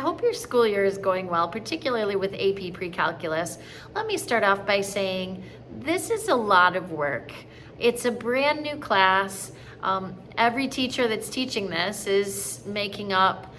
hope your school year is going well, particularly with AP Precalculus. Let me start off by saying this is a lot of work. It's a brand new class. Every teacher that's teaching this is making up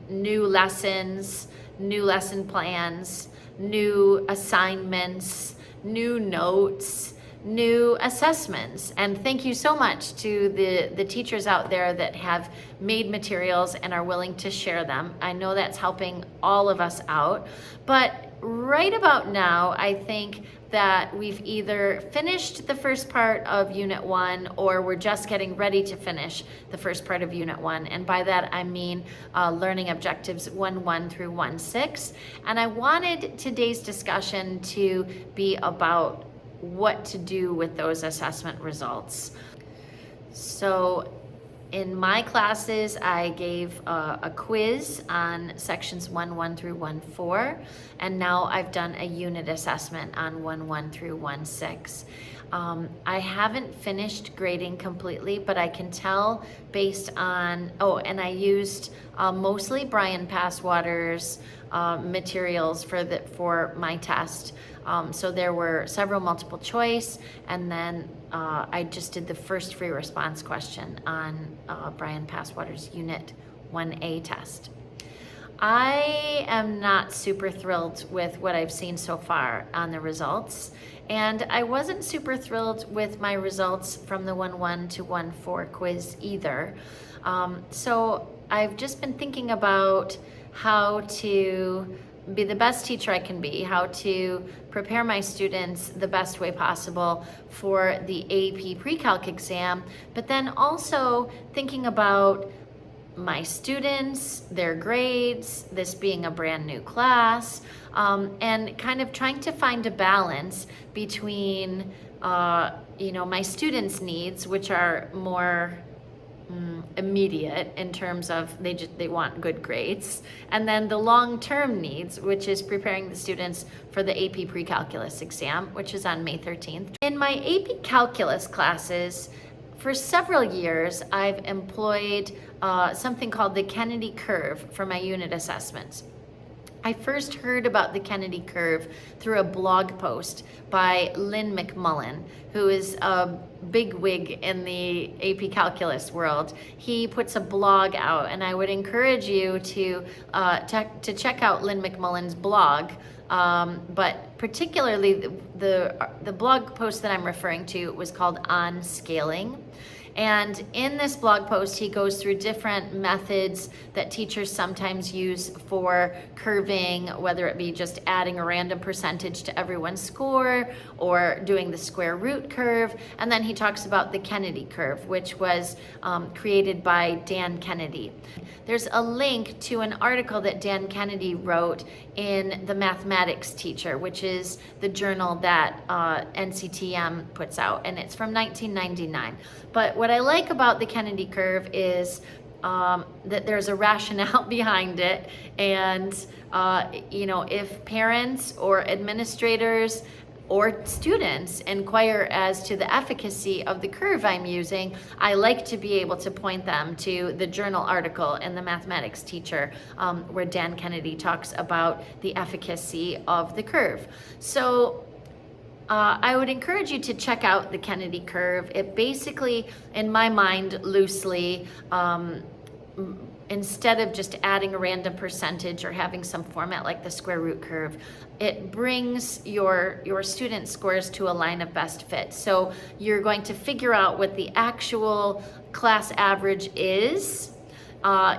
new lessons, new lesson plans, new assignments, new notes, new assessments. And thank you so much to the teachers out there that have made materials and are willing to share them. I know that's helping all of us out. But right about now, I think that we've either finished the first part of Unit 1 or we're just getting ready to finish the first part of Unit 1. And by that, I mean learning objectives 1.1 through 1.6. And I wanted today's discussion to be about what to do with those assessment results. So in my classes, I gave a quiz on sections 1.1 through 1.4, and now I've done a unit assessment on 1.1 through 1.6. I haven't finished grading completely, but I can tell based on, and I used mostly Brian Passwater's materials for my test. So there were several multiple choice, and then I just did the first free response question on Brian Passwater's Unit 1A test. I am not super thrilled with what I've seen so far on the results, and I wasn't super thrilled with my results from the 1.1 to 1.4 quiz either. So I've just been thinking about how to be the best teacher I can be, how to prepare my students the best way possible for the AP Pre-Calc exam, but then also thinking about my students, their grades, this being a brand new class, and kind of trying to find a balance between, my students' needs, which are more immediate in terms of they want good grades, and then the long-term needs, which is preparing the students for the AP Precalculus exam, which is on May 13th. In my AP Calculus classes, for several years, I've employed something called the Kennedy curve for my unit assessments. I first heard about the Kennedy curve through a blog post by Lynn McMullen, who is a bigwig in the AP Calculus world. He puts a blog out, and I would encourage you to check out Lynn McMullen's blog. But particularly the blog post that I'm referring to was called On Scaling. And in this blog post, he goes through different methods that teachers sometimes use for curving, whether it be just adding a random percentage to everyone's score or doing the square root curve. And then he talks about the Kennedy curve, which was created by Dan Kennedy. There's a link to an article that Dan Kennedy wrote in The Mathematics Teacher, which is the journal that NCTM puts out, and it's from 1999. But what I like about the Kennedy curve is that there's a rationale behind it, and if parents or administrators or students inquire as to the efficacy of the curve I'm using, I like to be able to point them to the journal article in the Mathematics Teacher where Dan Kennedy talks about the efficacy of the curve. So I would encourage you to check out the Kennedy curve. It basically, in my mind, loosely, instead of just adding a random percentage or having some format like the square root curve, it brings your student scores to a line of best fit. So you're going to figure out what the actual class average is.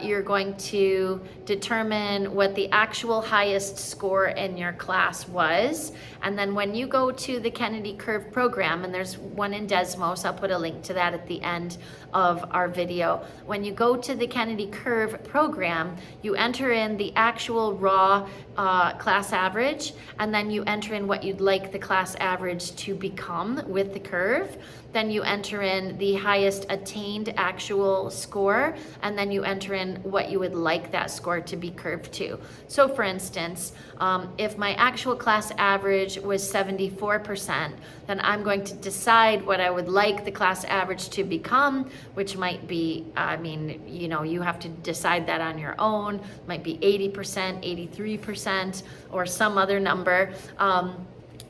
You're going to determine what the actual highest score in your class was. And then when you go to the Kennedy Curve program, and there's one in Desmos, I'll put a link to that at the end of our video. When you go to the Kennedy Curve program, you enter in the actual raw class average, and then you enter in what you'd like the class average to become with the curve. Then you enter in the highest attained actual score, and then you enter enter in what you would like that score to be curved to. So for instance, if my actual class average was 74%, then I'm going to decide what I would like the class average to become, which might be, you have to decide that on your own, might be 80%, 83%, or some other number.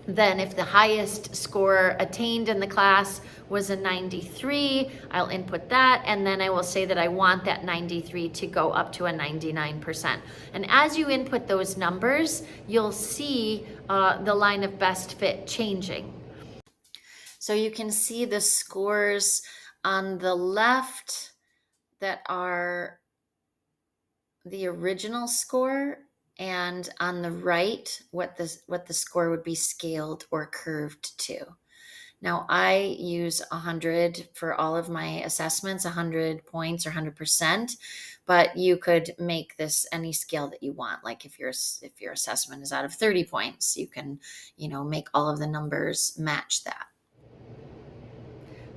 Then if the highest score attained in the class was a 93, I'll input that, and then I will say that I want that 93 to go up to a 99%. And as you input those numbers, you'll see the line of best fit changing. So you can see the scores on the left that are the original score, and on the right, what the score would be scaled or curved to. Now, I use 100 for all of my assessments, 100 points or 100%, but you could make this any scale that you want. Like if your assessment is out of 30 points, you can, make all of the numbers match that.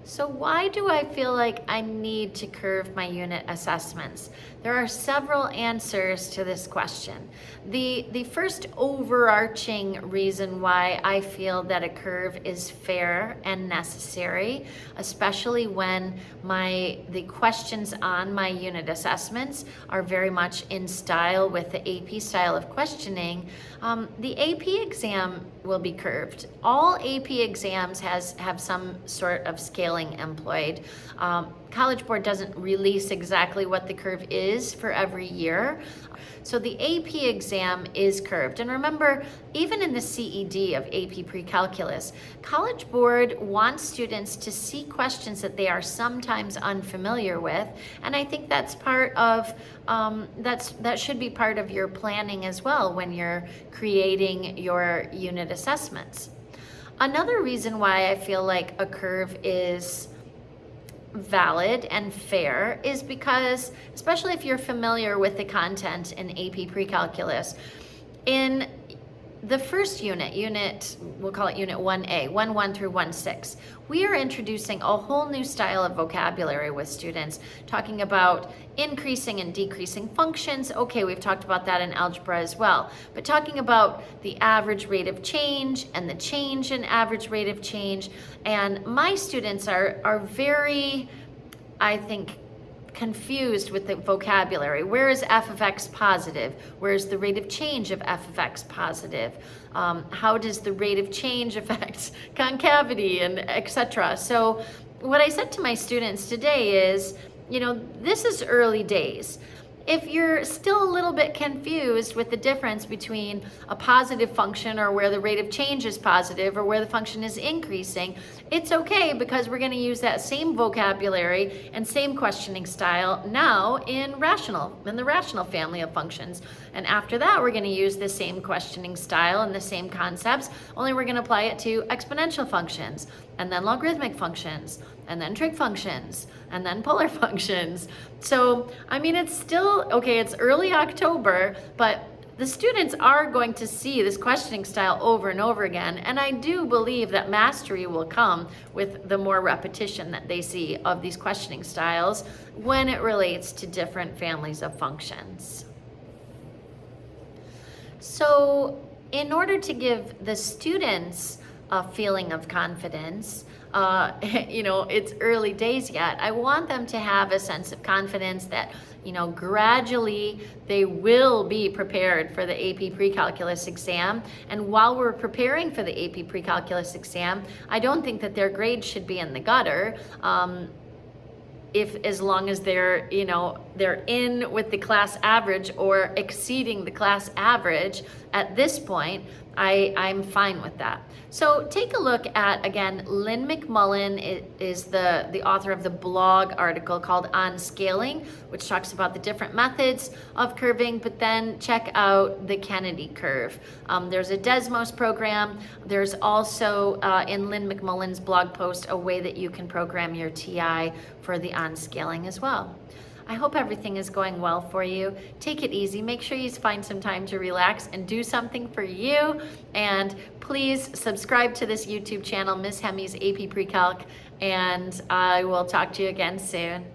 So why do I feel like I need to curve my unit assessments? There are several answers to this question. The first overarching reason why I feel that a curve is fair and necessary, especially when the questions on my unit assessments are very much in style with the AP style of questioning, the AP exam will be curved. All AP exams have some sort of scaling employed. College Board doesn't release exactly what the curve is for every year. So the AP exam is curved. And remember, even in the CED of AP Precalculus, College Board wants students to see questions that they are sometimes unfamiliar with. And I think that's part of, that should be part of your planning as well when you're creating your unit assessments. Another reason why I feel like a curve is valid and fair is because, especially if you're familiar with the content in AP Precalculus, in the first unit, we'll call it unit 1A, 1.1 through 1.6, we are introducing a whole new style of vocabulary with students, talking about increasing and decreasing functions. Okay, we've talked about that in algebra as well, but talking about the average rate of change and the change in average rate of change. And my students are very, I think, confused with the vocabulary. Where is f of x positive? Where is the rate of change of f of x positive? How does the rate of change affect concavity, and etc.? So what I said to my students today is, this is early days. If you're still a little bit confused with the difference between a positive function, or where the rate of change is positive, or where the function is increasing, it's okay, because we're going to use that same vocabulary and same questioning style now in the rational family of functions. And after that, we're going to use the same questioning style and the same concepts, only we're going to apply it to exponential functions, and then logarithmic functions, and then trig functions, and then polar functions. So, it's still, okay, it's early October, but the students are going to see this questioning style over and over again, and I do believe that mastery will come with the more repetition that they see of these questioning styles when it relates to different families of functions. So, in order to give the students a feeling of confidence, it's early days yet, I want them to have a sense of confidence that, gradually they will be prepared for the AP Precalculus exam. And while we're preparing for the AP Precalculus exam, I don't think that their grades should be in the gutter. As long as they're in with the class average or exceeding the class average at this point, I'm fine with that. So take a look at, again, Lynn McMullen is the author of the blog article called On Scaling, which talks about the different methods of curving, but then check out the Kennedy curve. There's a Desmos program. There's also, in Lynn McMullen's blog post, a way that you can program your TI for the On Scaling as well. I hope everything is going well for you. Take it easy. Make sure you find some time to relax and do something for you. And please subscribe to this YouTube channel, Miss Hemi's AP Precalc, and I will talk to you again soon.